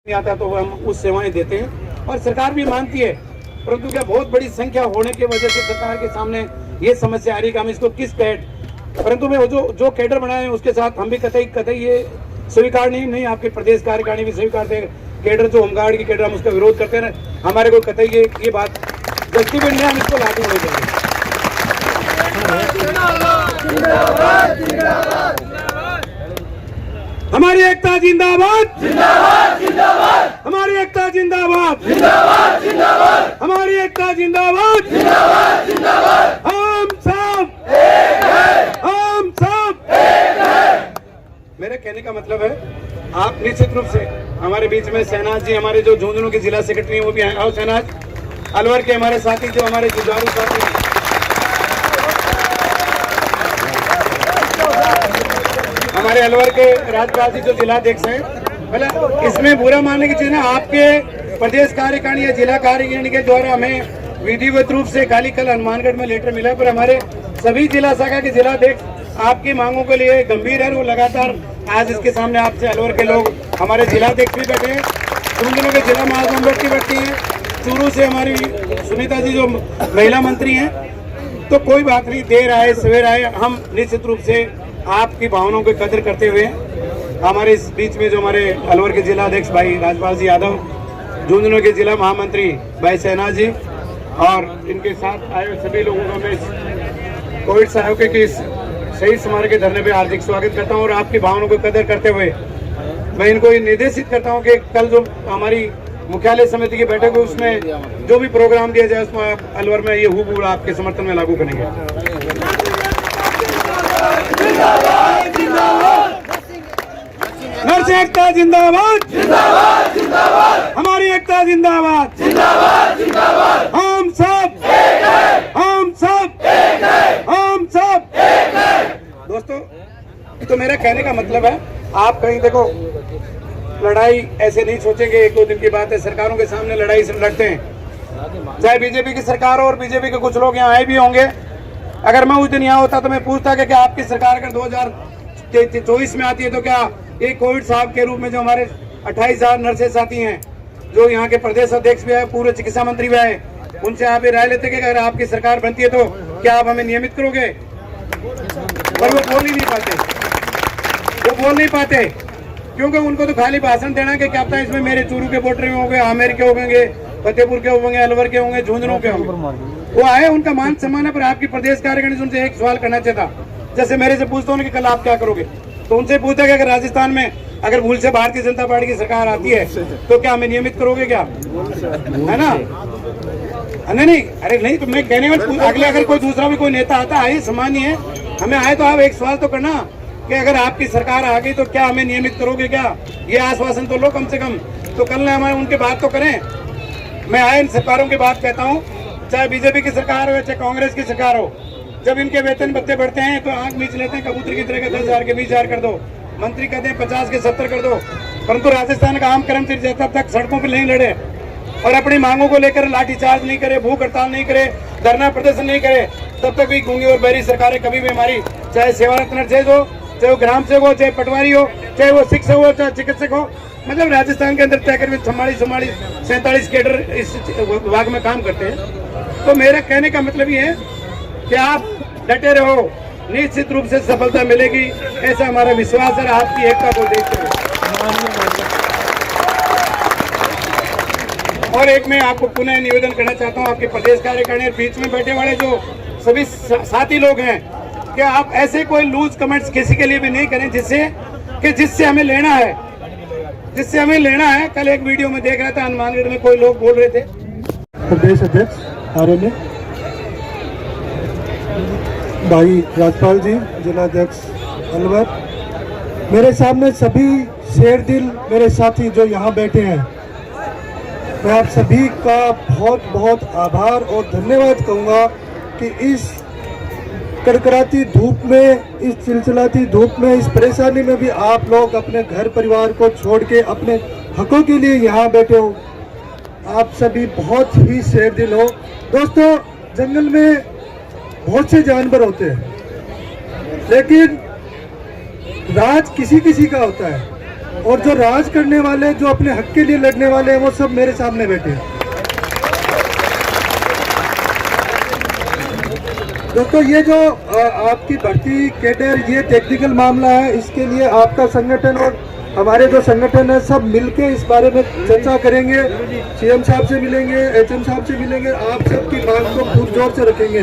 आता तो हम उस सेवाएं देते हैं और सरकार भी मानती है, परंतु क्या बहुत बड़ी संख्या होने की वजह से सरकार के सामने ये समस्या आ रही कि हम इसको किस परंतु मैं जो कैडर बनाए हैं उसके साथ हम भी कतई ये स्वीकार नहीं आपके प्रदेश कार्यकारिणी भी स्वीकार थे कैडर जो होमगार्ड की कैडर हम उसका विरोध करते हैं, हमारे को कतई ये बात जस्टिफाइड नहीं, हम इसको लागू होने देंगे। हमारी एकता जिंदाबाद, जिंदाबाद, जिंदाबाद। हमारी एकता जिंदाबाद, जिंदाबाद, जिंदाबाद। हमारी एकता जिंदाबाद, जिंदाबाद, जिंदाबाद। हम सब एक हैं, हम सब एक हैं। मेरे कहने का मतलब है, आप निश्चित रूप से हमारे बीच में शहनाज जी, हमारे जो झुंझुनू के जिला सेक्रेटरी हैं वो भी आए। आओ शहनाज। अलवर के हमारे साथी जो हमारे जुझारू साथी हैं, हमारे अलवर के राजपाल जी जो जिलाध्यक्ष हैं। पहले इसमें बुरा मानने की चीज है, आपके प्रदेश कार्यकारिणी या जिला कार्यकारिणी के द्वारा हमें विधिवत रूप से खाली कल हनुमानगढ़ में लेटर मिला, पर हमारे सभी जिला शाखा के जिलाध्यक्ष आपकी मांगों के लिए गंभीर है। वो लगातार आज इसके सामने आपसे अलवर के लोग, हमारे जिलाध्यक्ष भी बैठे हैं, झुंझुनू के जिला महासंघ की बैठी हैं, चूरू से हमारी सुनीता जी जो महिला मंत्री हैं। तो कोई बात नहीं, देर आए सवेर आए, हम निश्चित रूप से आपकी भावनाओं की कदर करते हुए हमारे इस बीच में जो हमारे अलवर के जिला अध्यक्ष भाई राजपाल जी यादव, झुंझुनू के जिला महामंत्री भाई शहनाज जी और इनके साथ आए हुए सभी लोगों को मैं कोविड सहयोग के इस शहीद स्मारक के धरने पे हार्दिक स्वागत करता हूं और आपकी भावनाओं को कदर करते हुए मैं इनको ये निर्देशित करता हूं कि कल जो हमारी मुख्यालय समिति की बैठक है उसमें जो भी प्रोग्राम दिया जाए उसमें आप अलवर में ये हुबहू आपके समर्थन में लागू करेंगे। नर्स एकता जिंदाबाद, जिंदाबाद, जिंदाबाद। हमारी एकता जिंदाबाद, जिंदाबाद, जिंदाबाद। हम सब एक हैं, हम सब एक हैं, हम सब एक हैं। दोस्तों, तो मेरा कहने का मतलब है, आप कहीं देखो लड़ाई ऐसे नहीं सोचेंगे एक दो दिन की बात है, सरकारों के सामने लड़ाई से लड़ते हैं, चाहे बीजेपी की सरकार हो और बीजेपी के कुछ लोग यहाँ आए भी होंगे। अगर मैं उस दिन यहाँ होता तो मैं पूछता कि क्या आपकी सरकार अगर 2024 में आती है तो क्या एक कोविड साहब के रूप में जो हमारे 28,000 नर्सें साथी हैं, जो यहाँ के प्रदेश अध्यक्ष भी आए, पूर्व चिकित्सा मंत्री भी आए, उनसे आप ये राय लेते कि अगर आपकी सरकार बनती है तो क्या आप हमें नियमित करोगे? पर वो बोल ही नहीं पाते, वो बोल नहीं पाते, क्योंकि उनको तो खाली भाषण देना कि क्या पता इसमें मेरे चूरू के वोटर होंगे, आमेर के होंगे, फतेहपुर के होंगे, अलवर के होंगे, झुंझुनू के होंगे। वो आए, उनका मान सम्मान है, पर आपकी प्रदेश कार्यकारिणी से उनसे एक सवाल करना चाहिए था। जैसे मेरे से पूछता हूँ कि कल आप क्या करोगे, तो उनसे पूछता कि अगर राजस्थान में अगर भूल से भारतीय जनता पार्टी की सरकार आती है तो क्या हमें नियमित करोगे क्या? है ना? नहीं, अरे नहीं, तो मैं कहने वाला अगले अगर कोई दूसरा भी कोई नेता आता है, सामान्य है, हमें आए तो आप एक सवाल तो करना कि अगर आपकी सरकार आ गई तो क्या हमें नियमित करोगे क्या? ये आश्वासन तो लो कम से कम। तो कल हमारे उनके बात तो करें। मैं आए इन सरकारों की बात कहता हूँ, चाहे बीजेपी की सरकार हो चाहे कांग्रेस की सरकार हो, जब इनके वेतन भत्ते बढ़ते हैं तो आंख मीच लेते हैं, कबूतर की तरह के 10,000 के 20,000 कर दो, मंत्री कहते हैं 50 के 70 कर दो, परंतु राजस्थान का आम कर्मचारी जब तक सड़कों पर नहीं लड़े और अपनी मांगों को लेकर लाठीचार्ज नहीं करे, भूख हड़ताल नहीं करे, धरना प्रदर्शन नहीं करे, तब तक भी गूंगी और बहरी सरकारें कभी भी हमारी, चाहे सेवारत नर्सेज हो, चाहे वो ग्राम सेवक हो, चाहे पटवारी हो, चाहे वो शिक्षक हो, चाहे चिकित्सक हो, मतलब राजस्थान के अंदर तय कर 47 कैडर इस विभाग में काम करते हैं। तो मेरा कहने का मतलब ये है कि आप डटे रहो, निश्चित रूप से सफलता मिलेगी, ऐसा हमारा विश्वास है आपकी एकता को देखते हुए। और एक मैं आपको पुनः निवेदन करना चाहता हूं, आपके प्रदेश कार्यकारिणी बीच में बैठे वाले जो सभी साथी लोग हैं, कि आप ऐसे कोई लूज कमेंट्स किसी के लिए भी नहीं करें जिससे हमें लेना है, जिससे हमें लेना है। कल एक वीडियो में देख रहा था, हनुमानगढ़ में कोई लोग बोल रहे थे, प्रदेश अध्यक्ष आर्य भाई राजपाल जी, जिलाध्यक्ष अलवर, मेरे सामने सभी शेर दिल मेरे साथी जो यहाँ बैठे हैं, मैं आप सभी का बहुत बहुत आभार और धन्यवाद कहूँगा कि इस कड़कड़ाती धूप में, इस चिलचिलाती धूप में, इस परेशानी में भी आप लोग अपने घर परिवार को छोड़ के अपने हकों के लिए यहाँ बैठे हो। आप सभी बहुत ही शेर दिल हो। दोस्तों, जंगल में बहुत से जानवर होते हैं, लेकिन राज किसी किसी का होता है। और जो राज करने वाले, जो अपने हक के लिए लड़ने वाले हैं, वो सब मेरे सामने बैठे हैं। दोस्तों, ये जो आपकी भर्ती कैडर, ये टेक्निकल मामला है। इसके लिए आपका संगठन और हमारे जो संगठन है सब मिलके इस बारे में चर्चा करेंगे। सीएम साहब से मिलेंगे, एचएम साहब से मिलेंगे, आप सबकी मांग को खूब जोर से रखेंगे।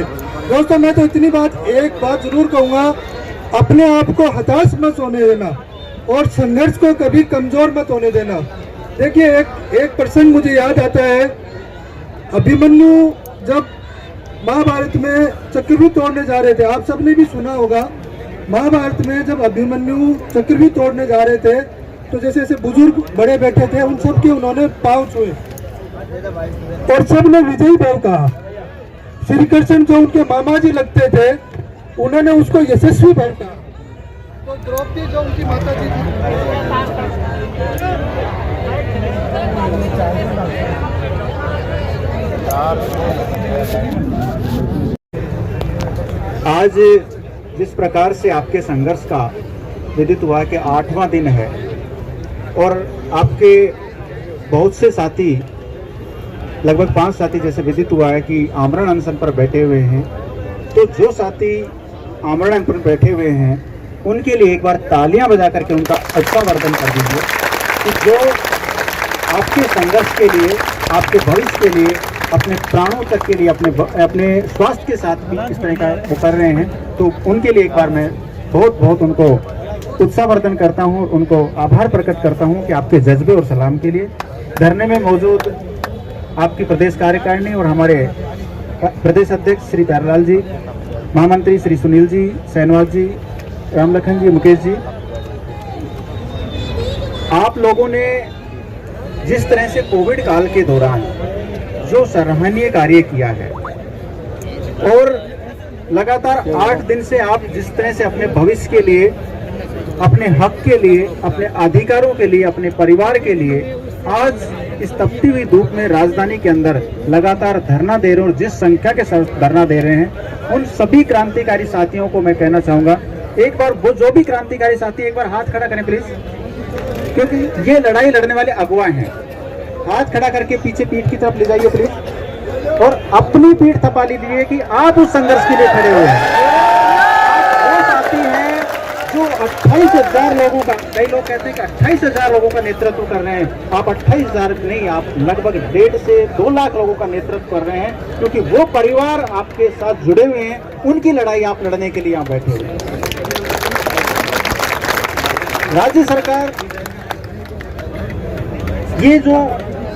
दोस्तों, मैं तो इतनी एक बात जरूर कहूँगा, अपने आप को हताश मत होने देना और संघर्ष को कभी कमजोर मत होने देना। देखिए, एक प्रसंग मुझे याद आता है। अभिमन्यु जब महाभारत में चक्रव्यूह तोड़ने जा रहे थे, आप सबने भी सुना होगा, महाभारत में जब अभिमन्यु चक्रव्यूह तोड़ने जा रहे थे तो जैसे जैसे बुजुर्ग बड़े बैठे थे, उन सब के उन्होंने पांव छुए और सबने विजयी भाव कहा। श्री कृष्ण जो उनके मामा जी लगते थे, उन्होंने उसको यशस्वी भाव कहा। तो द्रौपदी जो उनकी माता जी थी, आज जिस प्रकार से आपके संघर्ष का विदित हुआ कि 8वां दिन है और आपके बहुत से साथी, लगभग 5 साथी जैसे विदित हुआ है कि आमरण अनशन पर बैठे हुए हैं, तो जो साथी आमरण अनशन पर बैठे हुए हैं उनके लिए एक बार तालियां बजा करके उनका अभिवादन कर दीजिए कि जो आपके संघर्ष के लिए, आपके भविष्य के लिए, अपने प्राणों तक के लिए, अपने स्वास्थ्य के साथ भी इस तरह का वो कर रहे हैं। तो उनके लिए एक बार मैं बहुत उनको उत्साहवर्धन करता हूं, उनको आभार प्रकट करता हूं कि आपके जज्बे और सलाम के लिए। धरने में मौजूद आपकी प्रदेश कार्यकारिणी और हमारे प्रदेश अध्यक्ष श्री प्यारेलाल जी, महामंत्री श्री सुनील जी, सहनवाज जी, रामलखन जी, मुकेश जी, आप लोगों ने जिस तरह से कोविड काल के दौरान जो सराहनीय कार्य किया है और लगातार 8 दिन से आप जिस तरह से अपने भविष्य के लिए, अपने हक के लिए, अपने अधिकारों के लिए, अपने परिवार के लिए आज इस तपती हुई धूप में राजधानी के अंदर लगातार धरना दे रहे हैं और जिस संख्या के साथ धरना दे रहे हैं, उन सभी क्रांतिकारी साथियों को मैं कहना चाहूंगा, एक बार वो जो भी क्रांतिकारी साथी एक बार हाथ खड़ा करें प्लीज, क्योंकि ये लड़ाई लड़ने वाले अगुवा हैं। हाथ खड़ा करके पीछे पीठ की तरफ ले जाइए प्लीज और अपनी पीठ थपा लीजिए कि आप उस संघर्ष के लिए खड़े हुए हैं। वो साथी हैं जो 28,000 लोगों का, कई लोग कहते हैं कि 28,000 लोगों का नेतृत्व कर रहे हैं। आप 28,000 नहीं, आप लगभग 1.5 से 2 लाख लोगों का नेतृत्व कर रहे हैं, क्योंकि वो परिवार आपके साथ जुड़े हुए हैं, उनकी लड़ाई आप लड़ने के लिए आप बैठे हुए हैं। राज्य सरकार ये जो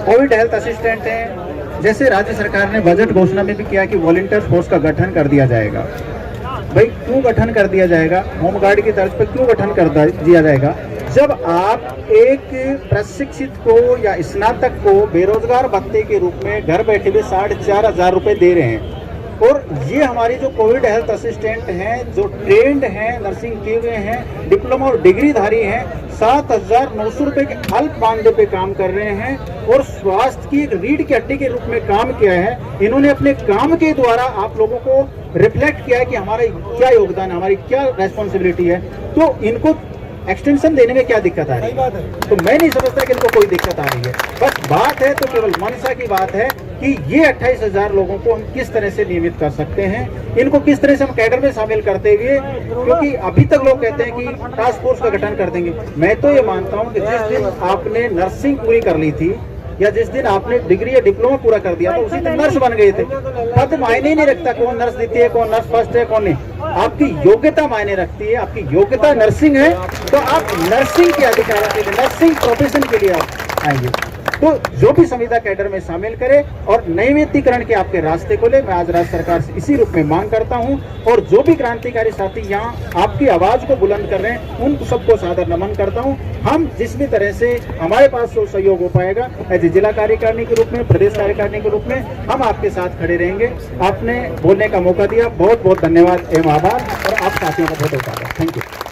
कोविड हेल्थ असिस्टेंट हैं, जैसे राज्य सरकार ने बजट घोषणा में भी किया कि वॉलंटियर फोर्स का गठन कर दिया जाएगा। भाई क्यों गठन कर दिया जाएगा? होमगार्ड की तर्ज पर क्यों गठन कर दिया जाएगा? जब आप एक प्रशिक्षित को या स्नातक को बेरोजगार भत्ते के रूप में घर बैठे हुए 4,500 रुपए दे रहे हैं और ये हमारी जो कोविड हेल्थ असिस्टेंट हैं, जो ट्रेंड हैं, नर्सिंग किए हुए हैं, डिप्लोमा और डिग्रीधारी हैं, 7,900 रुपए के अल्प मानदेय पे काम कर रहे हैं और स्वास्थ्य की एक रीढ़ की हड्डी के रूप में काम किया है। इन्होंने अपने काम के द्वारा आप लोगों को रिफ्लेक्ट किया है कि हमारा क्या योगदान है, हमारी क्या रेस्पॉन्सिबिलिटी है। तो इनको एक्सटेंशन देने में क्या दिक्कत आ रही है? तो मैं नहीं समझता कि इनको कोई दिक्कत आ रही है। बस बात है तो केवल मंशा की बात है कि ये 28,000 लोगों को हम किस तरह से नियमित कर सकते हैं, इनको किस तरह से हम कैडर में शामिल करते हुए, क्योंकि अभी तक लोग कहते हैं कि टास्क फोर्स का गठन कर देंगे। मैं तो ये मानता हूँ कि जिस दिन आपने नर्सिंग पूरी कर ली थी या जिस दिन आपने डिग्री या डिप्लोमा पूरा कर दिया था, उसी दिन नर्स बन गए थे। पद मायने नहीं रखता, कौन नर्स देती है, कौन नर्स फर्स्ट है, कौन नहीं। आपकी योग्यता मायने रखती है। आपकी योग्यता नर्सिंग है तो आप नर्सिंग के अधिकारों के लिए, नर्सिंग प्रोफेशन के लिए आप आएंगे। तो जो भी संविदा कैडर में शामिल करे और नैतिकीकरण के आपके रास्ते को ले, मैं आज राज्य सरकार से इसी रूप में मांग करता हूं। और जो भी क्रांतिकारी साथी यहाँ आपकी आवाज को बुलंद कर रहे हैं, उन सबको सादर नमन करता हूं। हम जिस भी तरह से हमारे पास जो सहयोग हो पाएगा, एज जिला कार्यकारिणी के रूप में, प्रदेश कार्यकारिणी के रूप में हम आपके साथ खड़े रहेंगे। आपने बोलने का मौका दिया, बहुत बहुत धन्यवाद एवं आभार, और आप साथियों का बहुत बहुत आभार। Thank you.